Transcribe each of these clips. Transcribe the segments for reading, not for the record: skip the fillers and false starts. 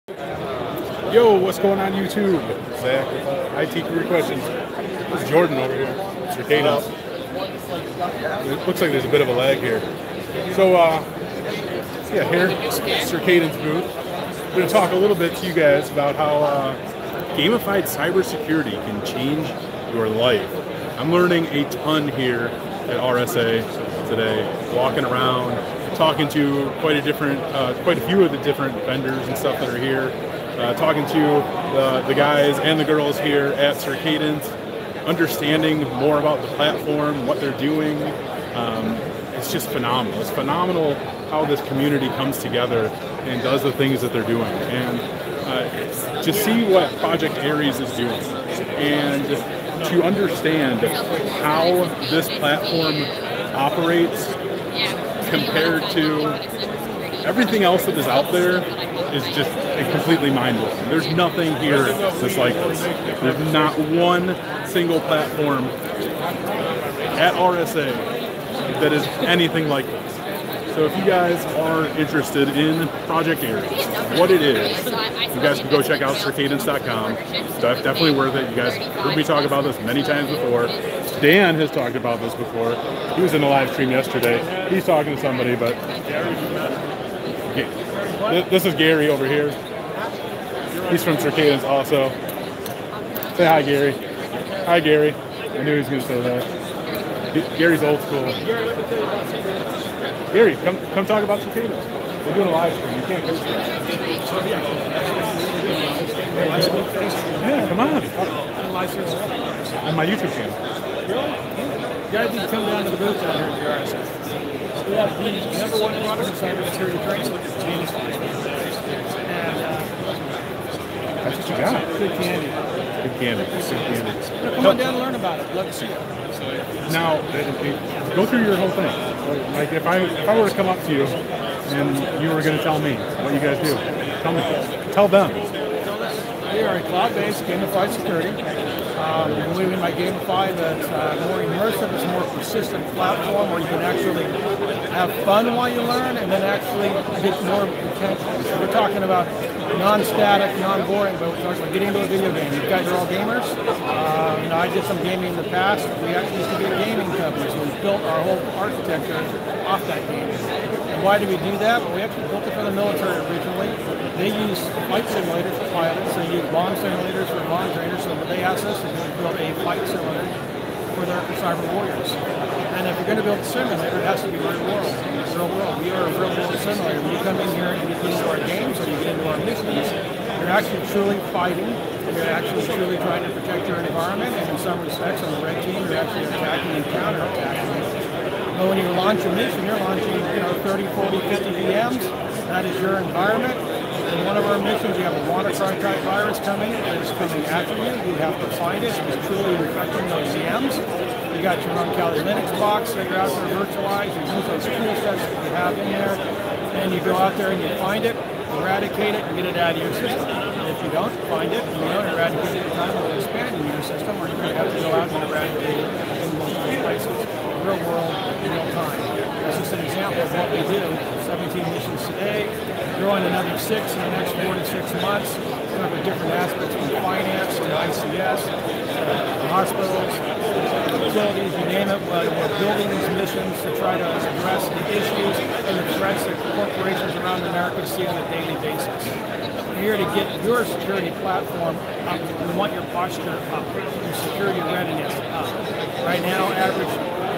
Yo, what's going on YouTube? Zach, IT Career Questions. This is Jordan over here. Circadians. It looks like there's a bit of a lag here. So, yeah, here, Circadians booth. I'm going to talk a little bit to you guys about how gamified cybersecurity can change your life. I'm learning a ton here at RSA today, walking around, talking to quite a few of the different vendors and stuff that are here. Talking to the guys and the girls here at Circadians, understanding more about the platform, what they're doing. It's just phenomenal. It's phenomenal how this community comes together and does the things that they're doing. And to see what Project Ares is doing and to understand how this platform operates compared to everything else that is out there is just completely mind-blowing. There's nothing here that's like this. There's not one single platform at RSA that is anything like this. So if you guys are interested in Project Ares, what it is, you guys can go check out circadians.com. It's definitely worth it. You guys heard me talk about this many times before. Dan has talked about this before. He was in a live stream yesterday. He's talking to somebody, but this is Gary over here. He's from Circadians also. Say hi, Gary. Hi, Gary. I knew he was going to say that. Gary's old school. Gary, come talk about Circadians. We're doing a live stream. You can't curse. Yeah, come on. On my YouTube channel. You guys need to come down to the booth down here at the RSA. We have the number one product in cybersecurity training, which is Gamified. That's what you got. Good candy. Good candy. Good candy. Come on down and learn about it. Love to see it. Now, go through your whole thing. Like if I were to come up to you and you were going to tell me what you guys do, tell them. We are a cloud-based gamified security. We believe in my Gamify that's more immersive, it's a more persistent platform where you can actually have fun while you learn and then actually get more potential. So we're talking about non-static, non-boring, but we're talking about getting into a video game. You guys are all gamers. I did some gaming in the past. We actually used to be a gaming company, so we built our whole architecture off that gaming. And why did we do that? Well, we actually built it for the military originally. They use flight simulators for pilots, they use bomb simulators for bomb trainers, so they asked us to build a flight simulator for their cyber warriors. And if you're going to build a simulator, it has to be real world. We are a real world simulator. When you come in here and you get into our games or you get into our missions, you're actually truly fighting, and you're actually truly trying to protect your environment, and in some respects on the red team, you're actually attacking and counter-attacking. But when you launch a mission, you're launching 30, 40, 50 VMs. That is your environment. In one of our missions, you have a WannaCry type virus coming. It's coming after you. You have to find it. It's truly infecting those VMs. You got your own Kali Linux box that you're out there virtualized. You use those tool sets that you have in there. And you go out there and you find it, eradicate it, and get it out of your system. And if you don't find it, and you don't eradicate it in time, it will expand in your system, or you're going to have to go out and eradicate it in multiple places. Real world, in real time. That's just an example of what we do. 17 missions today, growing another 6 in the next 4 to 6 months. Cover different aspects from finance to ICS, hospitals, utilities, you name it. We're building these missions to try to address the issues and the threats that corporations around America see on a daily basis. We're here to get your security platform up. We want your posture up, your security readiness up. Right now,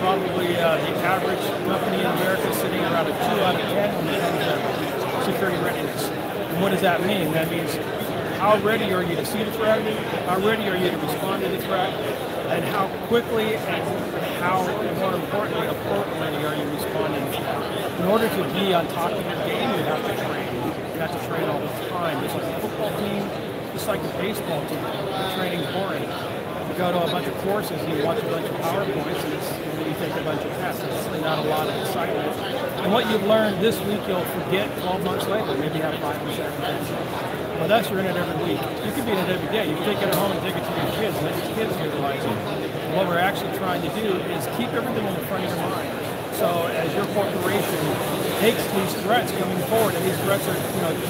probably the average company in America is sitting around a 2 out of 10 when it comes to security readiness. And what does that mean? That means how ready are you to see the threat? How ready are you to respond to the threat? And how quickly and how, more importantly, appropriately are you responding? In order to be on top of your game, you have to train. You have to train all the time. Just like a football team, just like a baseball team. The training's boring. You go to a bunch of courses and you watch a bunch of PowerPoints and then you take a bunch of tests. It's really not a lot of excitement. And what you've learned this week, you'll forget 12 months later. Maybe you have 5 or 7 days. With us, you're in it every week. You could be in it every day. You can take it at home and take it to your kids and let your kids utilize it. And what we're actually trying to do is keep everything in the front of your mind. So as your corporation takes these threats coming forward, and these threats are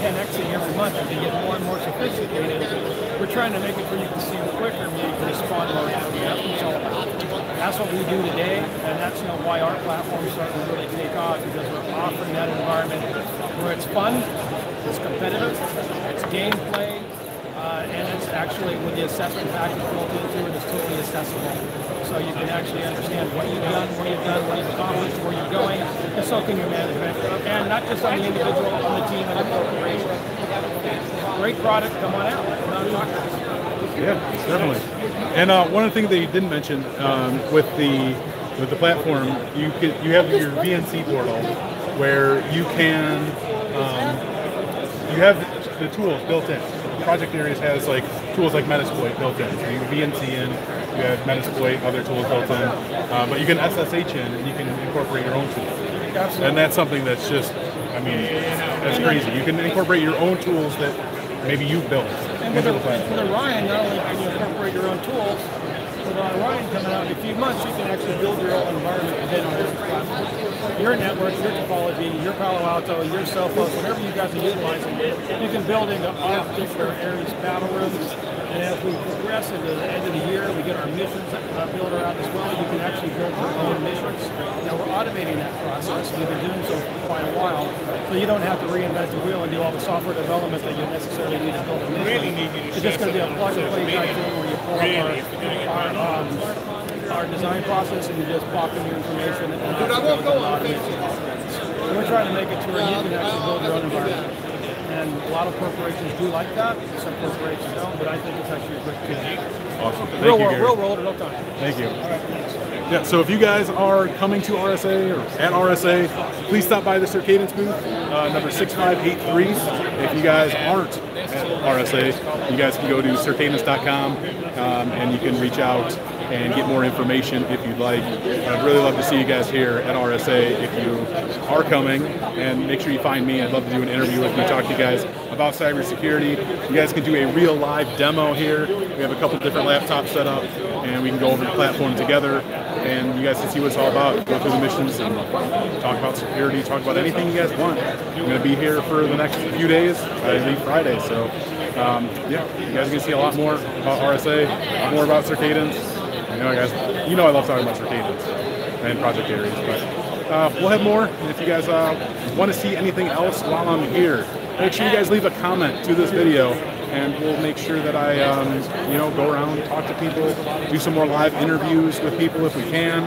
10xing every month as they get more and more sophisticated, we're trying to make it where you can see them quicker and you can respond more rapidly. That's what it's all about. That's what we do today, and that's why our platform is starting to really take off, because we're offering that environment where it's fun, it's competitive, it's gameplay, and it's actually with the assessment package built into it, it's totally accessible. So you can actually understand what you've done, what you've accomplished, where you're going, and so can your management. And not just on the individual, on the team, and the corporation. Great product, come on out. Come on, talk to us. Yeah, definitely. And one of the things that you didn't mention with the platform, you have your VNC portal where you can you have the tools built in. Project Areas has tools like Metasploit built in. So you VNC in, you have Metasploit, other tools built in, but you can SSH in and you can incorporate your own tools. Absolutely. And that's something that's just, that's crazy. You can incorporate your own tools that maybe you built. And with Orion, not only can you incorporate your own tools, with Orion coming out in a few months, you can actually build your own environment within our platform. Your network, your topology, your Palo Alto, your cell phones, whatever you guys are utilizing, you can build into our particular areas, battle rooms. And as we progress into the end of the year, we get our missions builder out as well. You can actually build your own missions. Now we're automating that process. We've been doing so for quite a while, so you don't have to reinvent the wheel and do all the software development that you necessarily need to build a mission. It's just going to be a plug-and-play type thing where you pull up our design process and you just pop in your information and automate the process. And we're trying to make it to where you can actually build your own environment. And a lot of corporations do like that. Some corporations don't, but I think it's actually a great tool. Awesome. Thank you, Gary. Real world at no time. Thank you. All right, thanks. Yeah, so if you guys are coming to RSA or at RSA, please stop by the Circadence booth, number 6583. If you guys aren't at RSA, you guys can go to circadence.com and you can reach out and get more information if you'd like. I'd really love to see you guys here at RSA if you are coming, and make sure you find me. I'd love to do an interview with you, talk to you guys about cybersecurity. You guys can do a real live demo here. We have a couple different laptops set up, and we can go over the platform together, and you guys can see what it's all about. Go through the missions and talk about security, talk about anything you guys want. I'm going to be here for the next few days. I leave Friday, so yeah, you guys are going to see a lot more about RSA, a lot more about Circadence. Guys, I love talking about Circadence and Project Areas, but we'll have more. And if you guys want to see anything else while I'm here, make sure you guys leave a comment to this video, and we'll make sure that I, go around, talk to people, do some more live interviews with people if we can,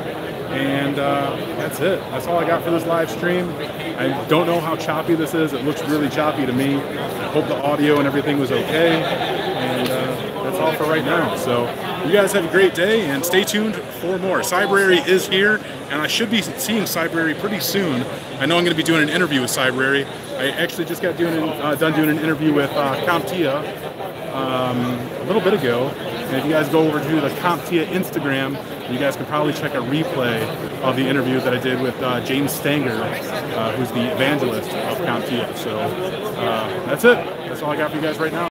and that's it. That's all I got for this live stream. I don't know how choppy this is. It looks really choppy to me. I hope the audio and everything was okay, and that's all for right now. So you guys have a great day, and stay tuned for more. Cyberary is here, and I should be seeing Cyberary pretty soon. I know I'm going to be doing an interview with Cyberary. I actually just got done doing an interview with CompTIA a little bit ago. And if you guys go over to the CompTIA Instagram, you guys can probably check a replay of the interview that I did with James Stanger, who's the evangelist of CompTIA. So that's it. That's all I got for you guys right now.